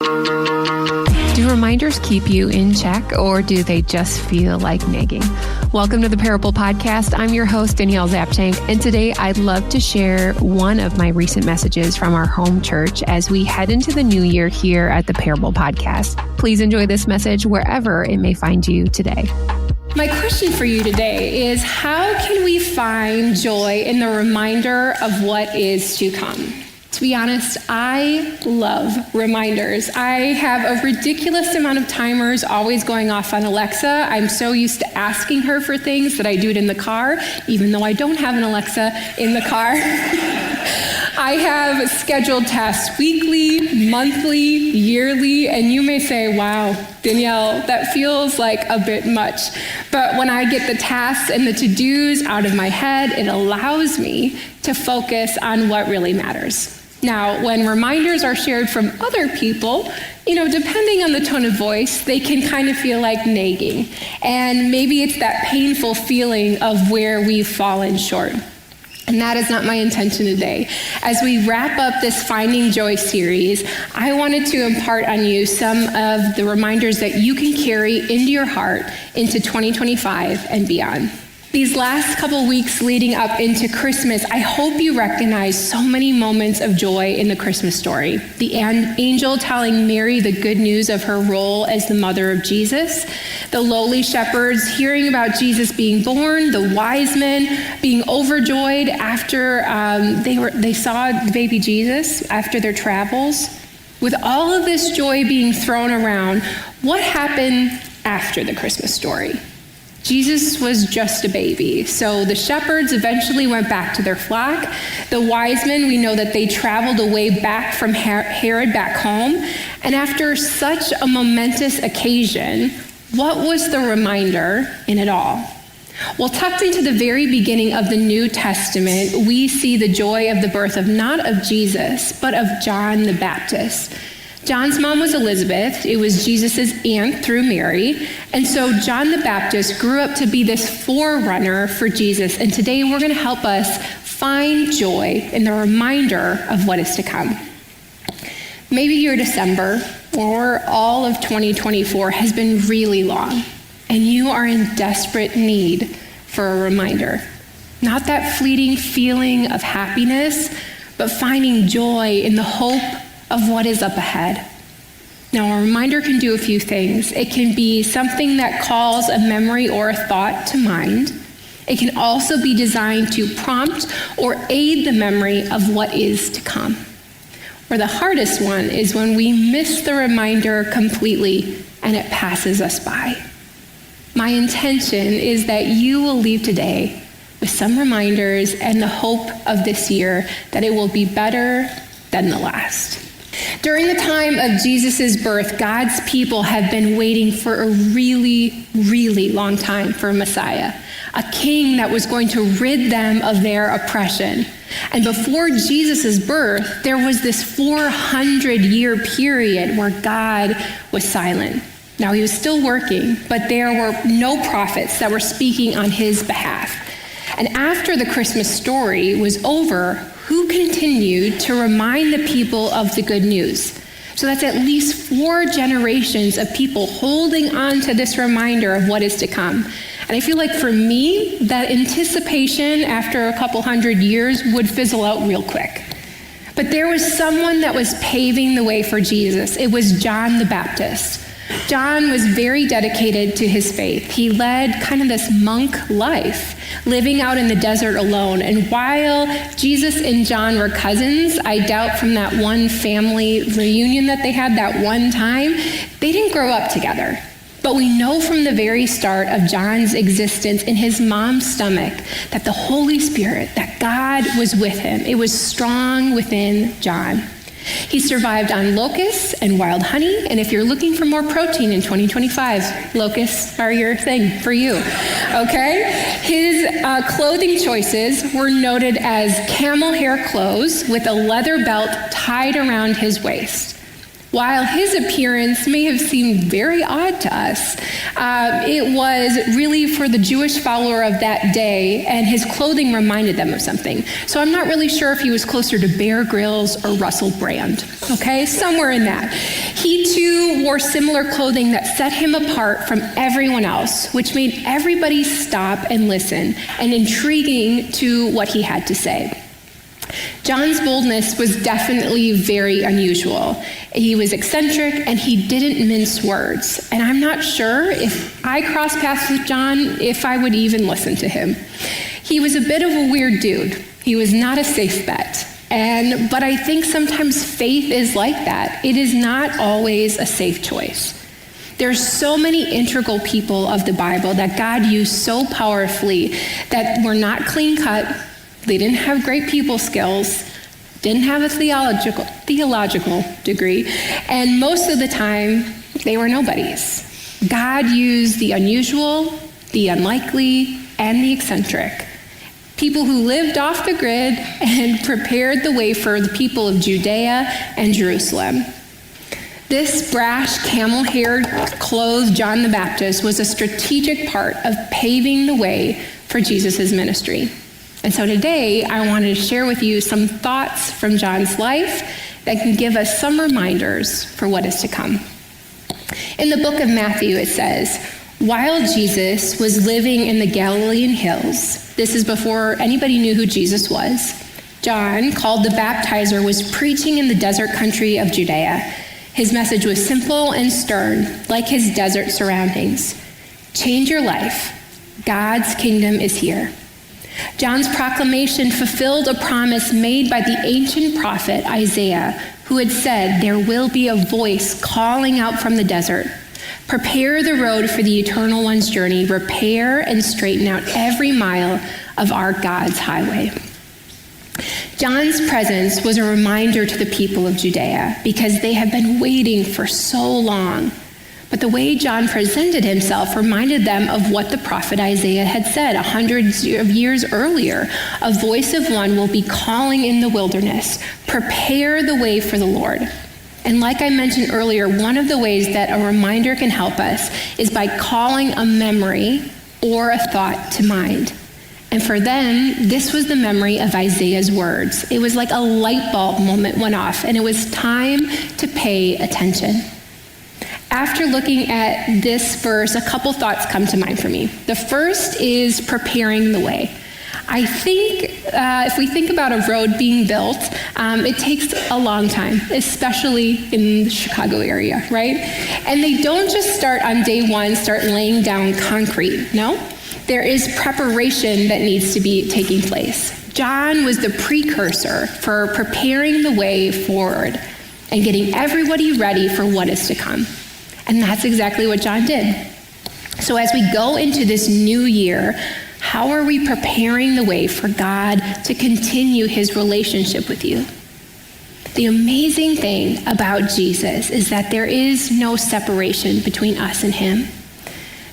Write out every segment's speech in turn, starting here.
Do reminders keep you in check, or do they just feel like nagging? Welcome to the Parable Podcast. I'm your host, Danielle Zapchenk, and today I'd love to share one of my recent messages from our home church as we head into the new year here at the Parable Podcast. Please enjoy this message wherever it may find you today. My question for you today is, how can we find joy in the reminder of what is to come? To be honest, I love reminders. I have a ridiculous amount of timers always going off on Alexa. I'm so used to asking her for things that I do it in the car, even though I don't have an Alexa in the car. I have scheduled tasks weekly, monthly, yearly, and you may say, wow, Danielle, that feels like a bit much. But when I get the tasks and the to-dos out of my head, it allows me to focus on what really matters. Now, when reminders are shared from other people, depending on the tone of voice, they can kind of feel like nagging. And maybe it's that painful feeling of where we've fallen short. And that is not my intention today. As we wrap up this Finding Joy series, I wanted to impart on you some of the reminders that you can carry into your heart into 2025 and beyond. These last couple weeks leading up into Christmas, I hope you recognize so many moments of joy in the Christmas story. The angel telling Mary the good news of her role as the mother of Jesus, the lowly shepherds hearing about Jesus being born, the wise men being overjoyed after they saw the baby Jesus after their travels. With all of this joy being thrown around, what happened after the Christmas story? Jesus was just a baby. So the shepherds eventually went back to their flock. The wise men, we know that they traveled away back from Herod back home. And after such a momentous occasion, what was the reminder in it all? Well, tucked into the very beginning of the New Testament, we see the joy of the birth of not of Jesus, but of John the Baptist. John's mom was Elizabeth. It was Jesus' aunt through Mary. And so John the Baptist grew up to be this forerunner for Jesus. And today we're going to help us find joy in the reminder of what is to come. Maybe your December or all of 2024 has been really long, and you are in desperate need for a reminder. Not that fleeting feeling of happiness, but finding joy in the hope of what is up ahead. Now, a reminder can do a few things. It can be something that calls a memory or a thought to mind. It can also be designed to prompt or aid the memory of what is to come. Or the hardest one is when we miss the reminder completely and it passes us by. My intention is that you will leave today with some reminders and the hope of this year that it will be better than the last. During the time of Jesus' birth, God's people have been waiting for a really, really long time for a Messiah, a king that was going to rid them of their oppression. And before Jesus' birth, there was this 400-year period where God was silent. Now, he was still working, but there were no prophets that were speaking on his behalf. And after the Christmas story was over, who continued to remind the people of the good news? So that's at least 4 generations of people holding on to this reminder of what is to come. And I feel like for me, that anticipation after a couple hundred years would fizzle out real quick. But there was someone that was paving the way for Jesus. It was John the Baptist. John was very dedicated to his faith. He led kind of this monk life, living out in the desert alone. And while Jesus and John were cousins, I doubt from that one family reunion that they had that one time, they didn't grow up together. But we know from the very start of John's existence in his mom's stomach that the Holy Spirit, that God was with him. It was strong within John. He survived on locusts and wild honey, and if you're looking for more protein in 2025, locusts are your thing for you, okay? His clothing choices were noted as camel hair clothes with a leather belt tied around his waist. While his appearance may have seemed very odd to us, it was really for the Jewish follower of that day, and his clothing reminded them of something. So I'm not really sure if he was closer to Bear Grylls or Russell Brand, okay? Somewhere in that. He too wore similar clothing that set him apart from everyone else, which made everybody stop and listen, and intriguing to what he had to say. John's boldness was definitely very unusual. He was eccentric and he didn't mince words. And I'm not sure if I crossed paths with John, if I would even listen to him. He was a bit of a weird dude. He was not a safe bet. But I think sometimes faith is like that. It is not always a safe choice. There's so many integral people of the Bible that God used so powerfully that were not clean cut. They didn't have great people skills, didn't have a theological degree, and most of the time, they were nobodies. God used the unusual, the unlikely, and the eccentric. People who lived off the grid and prepared the way for the people of Judea and Jerusalem. This brash, camel-haired, clothed John the Baptist was a strategic part of paving the way for Jesus' ministry. And so today, I wanted to share with you some thoughts from John's life that can give us some reminders for what is to come. In the book of Matthew, it says, while Jesus was living in the Galilean hills, this is before anybody knew who Jesus was, John, called the Baptizer, was preaching in the desert country of Judea. His message was simple and stern, like his desert surroundings. Change your life. God's kingdom is here. John's proclamation fulfilled a promise made by the ancient prophet Isaiah, who had said, there will be a voice calling out from the desert. Prepare the road for the Eternal One's journey. Repair and straighten out every mile of our God's highway. John's presence was a reminder to the people of Judea because they had been waiting for so long. But the way John presented himself reminded them of what the prophet Isaiah had said 100 of years earlier. A voice of one will be calling in the wilderness, prepare the way for the Lord. And like I mentioned earlier, one of the ways that a reminder can help us is by calling a memory or a thought to mind. And for them, this was the memory of Isaiah's words. It was like a light bulb moment went off, and it was time to pay attention. After looking at this verse, a couple thoughts come to mind for me. The first is preparing the way. I think if we think about a road being built, it takes a long time, especially in the Chicago area, right? And they don't just start on day one, start laying down concrete. No, there is preparation that needs to be taking place. John was the precursor for preparing the way forward and getting everybody ready for what is to come. And that's exactly what John did. So as we go into this new year, how are we preparing the way for God to continue his relationship with you? The amazing thing about Jesus is that there is no separation between us and him.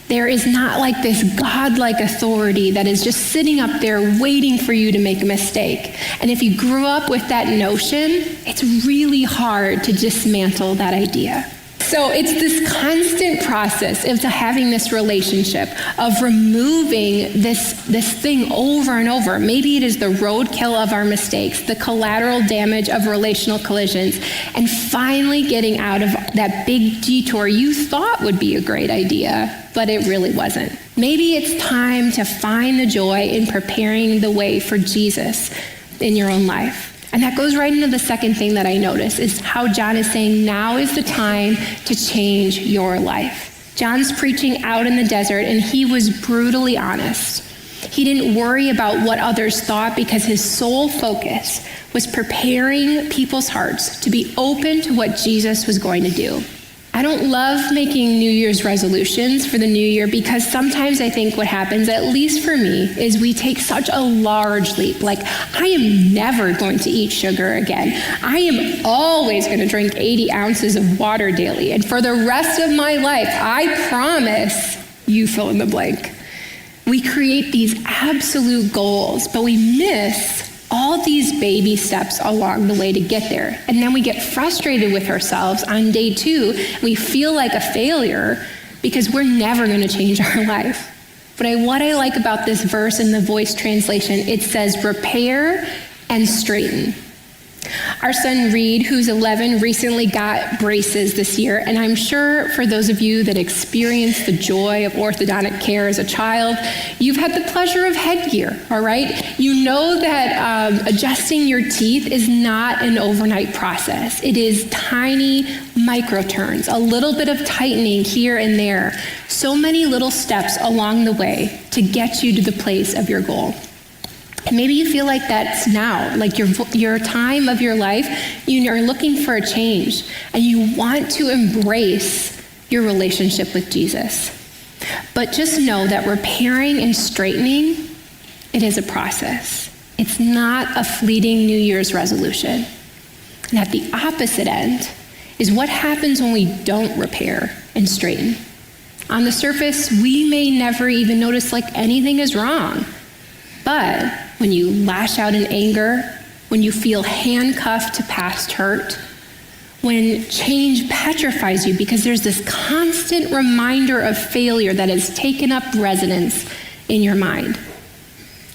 There is not like this godlike authority that is just sitting up there waiting for you to make a mistake. And if you grew up with that notion, it's really hard to dismantle that idea. So it's this constant process of having this relationship, of removing this thing over and over. Maybe it is the roadkill of our mistakes, the collateral damage of relational collisions, and finally getting out of that big detour you thought would be a great idea, but it really wasn't. Maybe it's time to find the joy in preparing the way for Jesus in your own life. And that goes right into the second thing that I notice is how John is saying now is the time to change your life. John's preaching out in the desert, and he was brutally honest. He didn't worry about what others thought because his sole focus was preparing people's hearts to be open to what Jesus was going to do. I don't love making New Year's resolutions for the new year because sometimes I think what happens, at least for me, is we take such a large leap. Like, I am never going to eat sugar again. I am always going to drink 80 ounces of water daily. And for the rest of my life, I promise, you fill in the blank. We create these absolute goals, but we miss All these baby steps along the way to get there. And then we get frustrated with ourselves on day 2. We feel like a failure because we're never going to change our life. But what I like about this verse in the Voice translation, it says, repair and straighten. Our son Reed, who's 11, recently got braces this year, and I'm sure for those of you that experienced the joy of orthodontic care as a child, you've had the pleasure of headgear, all right? You know that adjusting your teeth is not an overnight process. It is tiny micro turns, a little bit of tightening here and there, so many little steps along the way to get you to the place of your goal. And maybe you feel like that's now, like your time of your life, you are looking for a change, and you want to embrace your relationship with Jesus. But just know that repairing and straightening, it is a process. It's not a fleeting New Year's resolution. And at the opposite end is what happens when we don't repair and straighten. On the surface, we may never even notice like anything is wrong. But when you lash out in anger, when you feel handcuffed to past hurt, when change petrifies you because there's this constant reminder of failure that has taken up residence in your mind,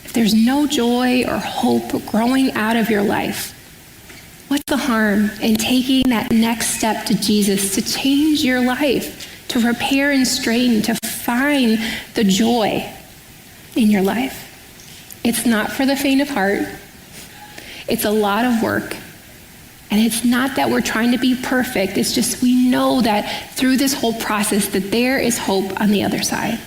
if there's no joy or hope growing out of your life, what's the harm in taking that next step to Jesus to change your life, to repair and straighten, to find the joy in your life? It's not for the faint of heart. It's a lot of work. And it's not that we're trying to be perfect. It's just we know that through this whole process that there is hope on the other side.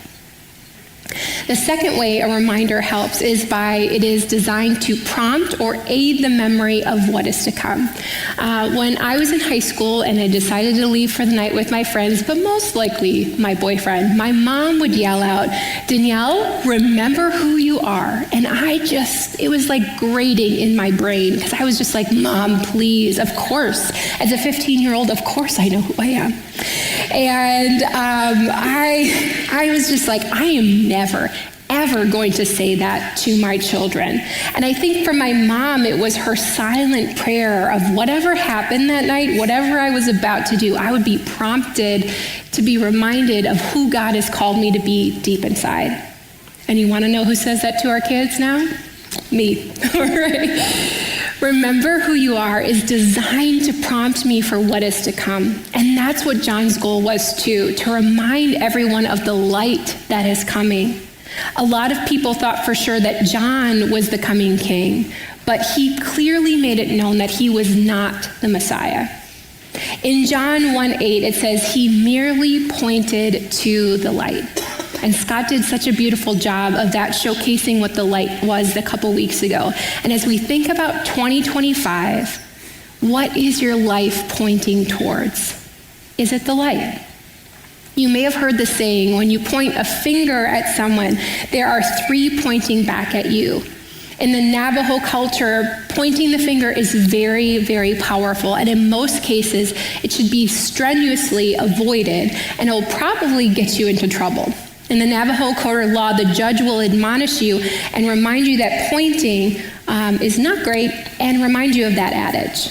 The second way a reminder helps is it is designed to prompt or aid the memory of what is to come. When I was in high school and I decided to leave for the night with my friends, but most likely my boyfriend, my mom would yell out, "Danielle, remember who you are." And it was like grating in my brain because I was just like, "Mom, please, of course." As a 15-year-old, of course I know who I am. And I was just like, I am never, ever going to say that to my children. And I think for my mom, it was her silent prayer of whatever happened that night, whatever I was about to do, I would be prompted to be reminded of who God has called me to be deep inside. And you want to know who says that to our kids now? Me. All right. Remember who you are is designed to prompt me for what is to come. And that's what John's goal was too, to remind everyone of the light that is coming. A lot of people thought for sure that John was the coming king, but he clearly made it known that he was not the Messiah. In John 1:8, it says he merely pointed to the light. And Scott did such a beautiful job of that, showcasing what the light was a couple weeks ago. And as we think about 2025, what is your life pointing towards? Is it the light? You may have heard the saying, when you point a finger at someone, there are 3 pointing back at you. In the Navajo culture, pointing the finger is very, very powerful. And in most cases, it should be strenuously avoided, and it will probably get you into trouble. In the Navajo Code of Law, the judge will admonish you and remind you that pointing is not great and remind you of that adage.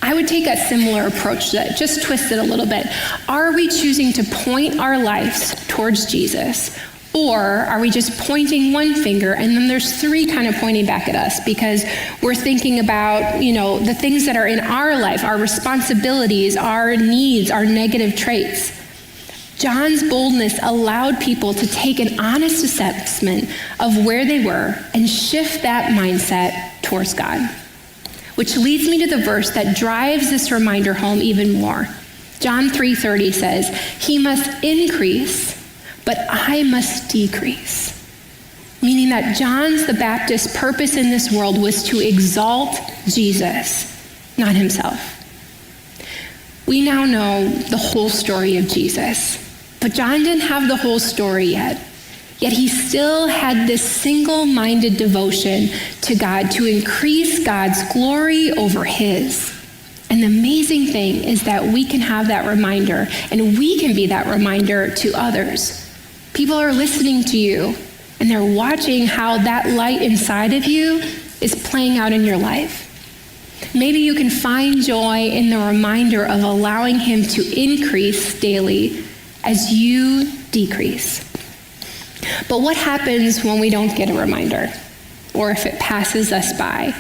I would take a similar approach to that, just twist it a little bit. Are we choosing to point our lives towards Jesus? Or are we just pointing one finger and then there's 3 kind of pointing back at us because we're thinking about, the things that are in our life, our responsibilities, our needs, our negative traits. John's boldness allowed people to take an honest assessment of where they were and shift that mindset towards God. Which leads me to the verse that drives this reminder home even more. John 3:30 says, "He must increase, but I must decrease." Meaning that John the Baptist's purpose in this world was to exalt Jesus, not himself. We now know the whole story of Jesus. But John didn't have the whole story yet. Yet he still had this single-minded devotion to God to increase God's glory over his. And the amazing thing is that we can have that reminder, and we can be that reminder to others. People are listening to you, and they're watching how that light inside of you is playing out in your life. Maybe you can find joy in the reminder of allowing him to increase daily as you decrease. But what happens when we don't get a reminder, or if it passes us by?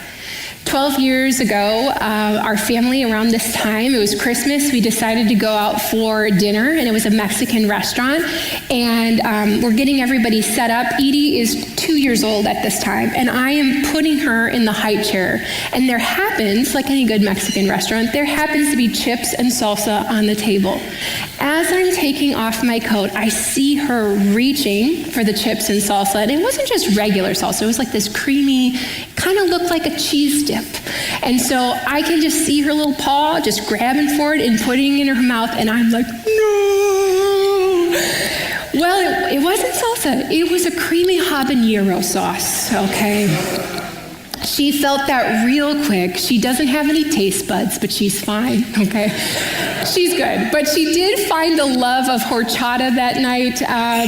12 years ago, our family, around this time, it was Christmas, we decided to go out for dinner, and it was a Mexican restaurant, and we're getting everybody set up. Edie is 2 years old at this time, and I am putting her in the high chair, and there happens, like any good Mexican restaurant, there happens to be chips and salsa on the table. As I'm taking off my coat, I see her reaching for the chips and salsa, and it wasn't just regular salsa, it was like this creamy, kind of looked like a cheese dip. And so I can just see her little paw just grabbing for it and putting it in her mouth, and I'm like, no. Well, it wasn't salsa. It was a creamy habanero sauce, okay? She felt that real quick. She doesn't have any taste buds, but she's fine, okay? She's good. But she did find the love of horchata that night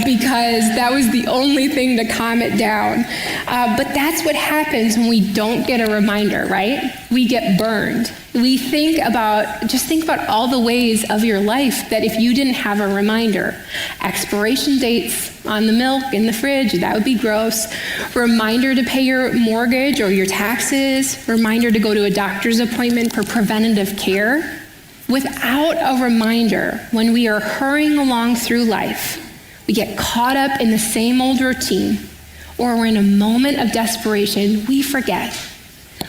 because that was the only thing to calm it down. But that's what happens when we don't get a reminder, right? We get burned. We think about all the ways of your life that if you didn't have a reminder, expiration dates on the milk in the fridge, that would be gross. Reminder to pay your mortgage or your taxes. Reminder to go to a doctor's appointment for preventative care. Without a reminder, when we are hurrying along through life, we get caught up in the same old routine, or we're in a moment of desperation, we forget.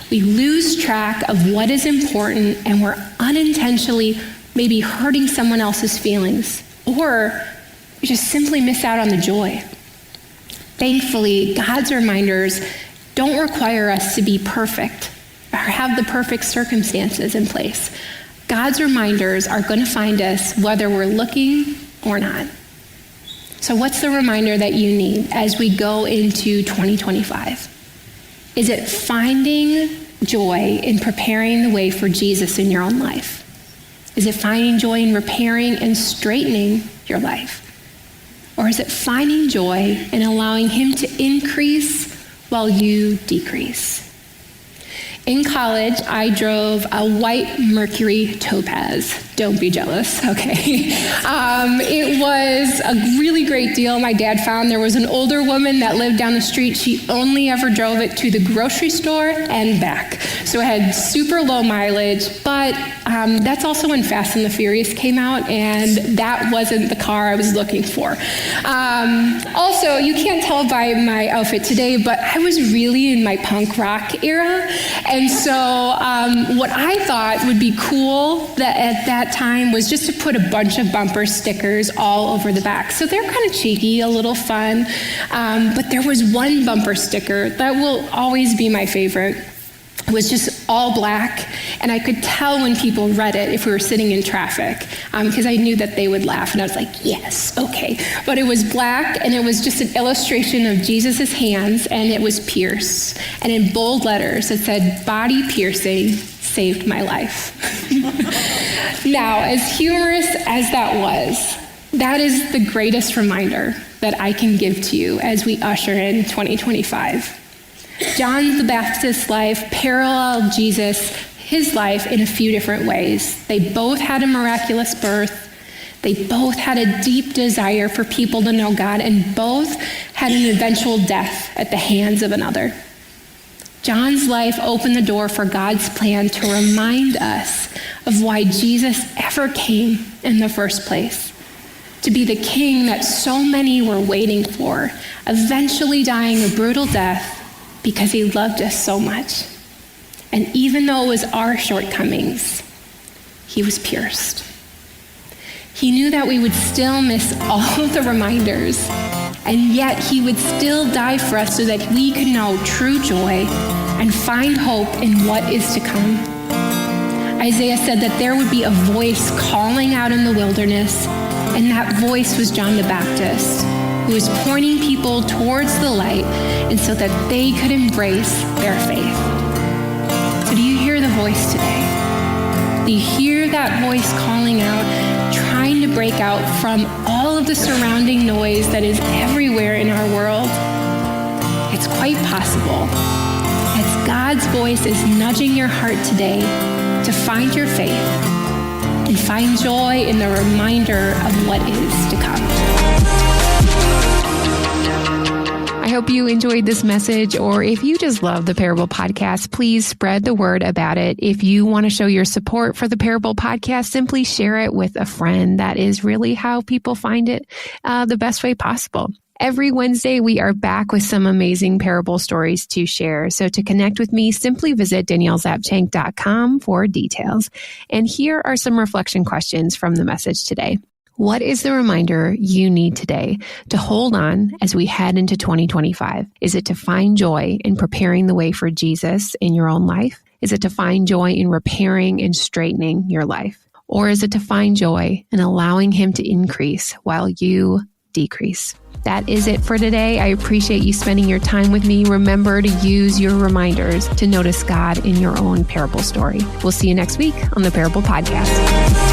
We lose track of what is important, and we're unintentionally maybe hurting someone else's feelings, or we just simply miss out on the joy. Thankfully, God's reminders don't require us to be perfect or have the perfect circumstances in place. God's reminders are going to find us whether we're looking or not. So what's the reminder that you need as we go into 2025? Is it finding joy in preparing the way for Jesus in your own life? Is it finding joy in repairing and straightening your life? Or is it finding joy in allowing him to increase while you decrease? In college, I drove a white Mercury Topaz. Don't be jealous, okay? It was a really great deal my dad found. There was an older woman that lived down the street. She only ever drove it to the grocery store and back. So it had super low mileage, but that's also when Fast and the Furious came out, and that wasn't the car I was looking for. Also, you can't tell by my outfit today, but I was really in my punk rock era, and so what I thought would be cool at that time was just to put a bunch of bumper stickers all over the back. So they're kind of cheeky, a little fun, but there was one bumper sticker that will always be my favorite. It was just all black, and I could tell when people read it if we were sitting in traffic, because I knew that they would laugh, and I was like, yes, okay. But it was black, and it was just an illustration of Jesus' hands, and it was pierced. And in bold letters, it said, "Body piercing saved my life." Now, as humorous as that was, that is the greatest reminder that I can give to you as we usher in 2025. John the Baptist's life paralleled Jesus, his life, in a few different ways. They both had a miraculous birth. They both had a deep desire for people to know God, and both had an eventual death at the hands of another. John's life opened the door for God's plan to remind us of why Jesus ever came in the first place. To be the king that so many were waiting for, eventually dying a brutal death because he loved us so much. And even though it was our shortcomings, he was pierced. He knew that we would still miss all of the reminders, and yet he would still die for us so that we could know true joy and find hope in what is to come. Isaiah said that there would be a voice calling out in the wilderness, and that voice was John the Baptist, who was pointing people towards the light, and so that they could embrace their faith. So do you hear the voice today? Do you hear that voice calling out, trying to break out from all of the surrounding noise that is everywhere in our world? It's quite possible. It's God God's voice is nudging your heart today to find your faith and find joy in the reminder of what is to come. I hope you enjoyed this message, or if you just love the Parable Podcast, please spread the word about it. If you want to show your support for the Parable Podcast, simply share it with a friend. That is really how people find it the best way possible. Every Wednesday, we are back with some amazing parable stories to share. So to connect with me, simply visit daniellezapchenk.com for details. And here are some reflection questions from the message today. What is the reminder you need today to hold on as we head into 2025? Is it to find joy in preparing the way for Jesus in your own life? Is it to find joy in repairing and straightening your life? Or is it to find joy in allowing Him to increase while you decrease? That is it for today. I appreciate you spending your time with me. Remember to use your reminders to notice God in your own parable story. We'll see you next week on the Parable Podcast.